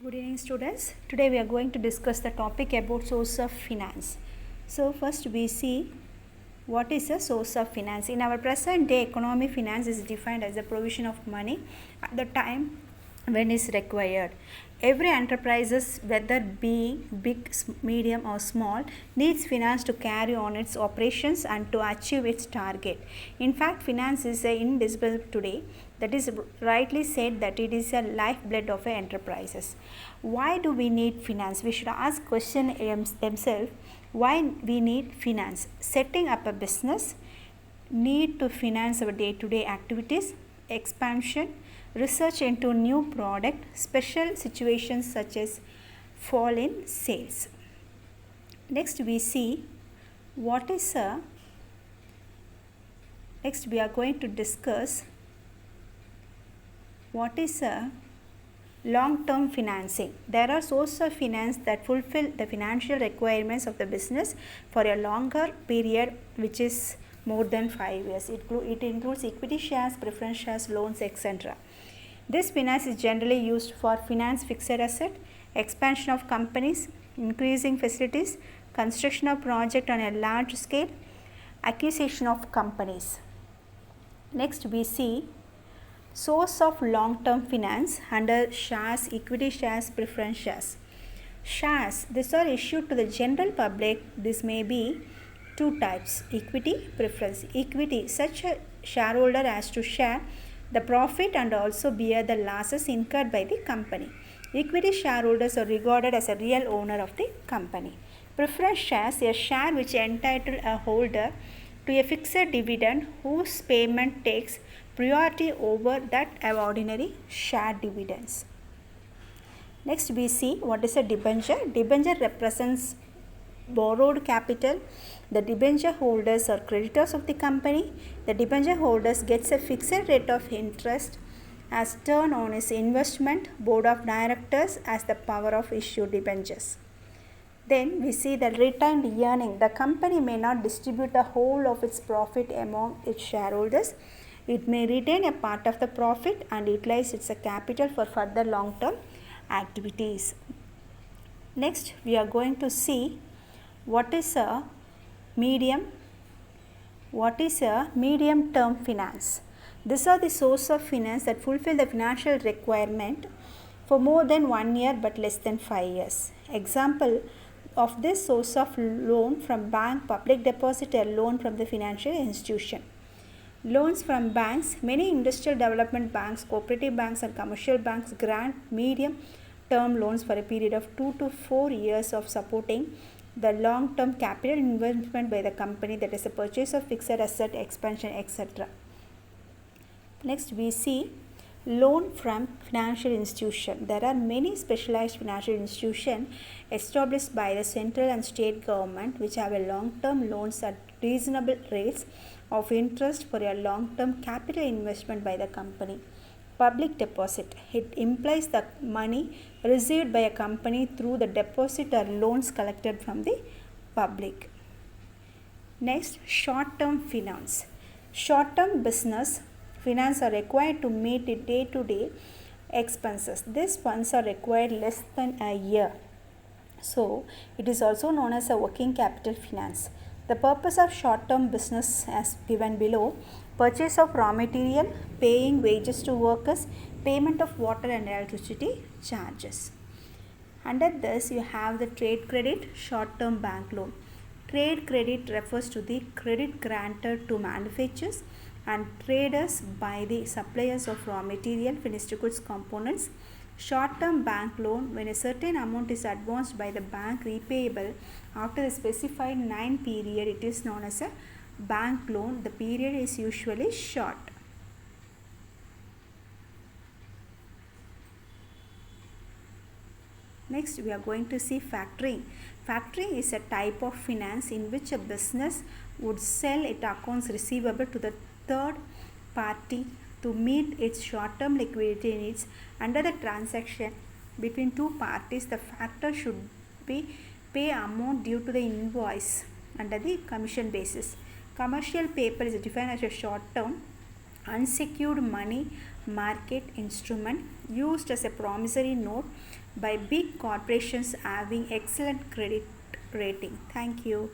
Good evening students. Today we are going to discuss the topic about source of finance. So first we see what is a source of finance. In our present day economy, finance is defined as the provision of money at the time when is required. Every enterprises, whether being big, medium or small, needs finance to carry on its operations and to achieve its target. In fact, finance is indivisible today. That is rightly said that it is a lifeblood of enterprises. Why do we need finance? We should ask question themselves, why we need finance. Setting up a business, need to finance our day-to-day activities, expansion, research into new product, special situations such as fall in sales. Next we see what is a, next we are going to discuss what is a long-term financing. There are sources of finance that fulfill the financial requirements of the business for a longer period, which is more than 5 years. It includes equity shares, preference shares, loans, etc. This finance is generally used for finance fixed asset, expansion of companies, increasing facilities, construction of project on a large scale, acquisition of companies. Next we see source of long-term finance under shares, equity shares, preference shares. Shares, these are issued to the general public. This may be two types, equity, preference. Equity, such a shareholder has to share the profit and also bear the losses incurred by the company. Equity shareholders are regarded as a real owner of the company. Preference shares, a share which entitles a holder to a fixed dividend whose payment takes priority over that of ordinary share dividends. Next we see what is a debenture. Debenture represents borrowed capital. The debenture holders are creditors of the company. The debenture holders gets a fixed rate of interest as turn on his investment. Board of directors has the power of issue debentures. Then we see the retained earning. The company may not distribute the whole of its profit among its shareholders. It may retain a part of the profit and utilize its capital for further long-term activities. Next, we are going to see what is a medium-term finance. These are the sources of finance that fulfill the financial requirement for more than 1 year but less than 5 years. Example of this source of loan from bank, public deposit, or loan from the financial institution. Loans from banks. Many industrial development banks, cooperative banks and commercial banks grant medium-term loans for a period of 2 to 4 years of supporting the long-term capital investment by the company, that is the purchase of fixed asset, expansion, etc. Next we see loan from financial institution. There are many specialized financial institutions established by the central and state government which have a long-term loans at reasonable rates of interest for a long-term capital investment by the company. Public deposit. It implies the money received by a company through the deposit or loans collected from the public. Next, short-term finance. Short-term business finance are required to meet the day-to-day expenses. These funds are required less than a year. So, it is also known as a working capital finance. The purpose of short-term business as given below: purchase of raw material, paying wages to workers, payment of water and electricity charges. Under this, you have the trade credit, short-term bank loan. Trade credit refers to the credit granted to manufacturers and traders by the suppliers of raw material, finished goods, components. Short-term bank loan, when a certain amount is advanced by the bank repayable after a specified 9 period, it is known as a bank loan. The period is usually short. Next, we are going to see factoring. Factoring is a type of finance in which a business would sell its accounts receivable to the third party to meet its short-term liquidity needs. Under the transaction between two parties, the factor should pay amount due to the invoice under the commission basis. Commercial paper is defined as a short-term unsecured money market instrument used as a promissory note by big corporations having excellent credit rating. Thank you.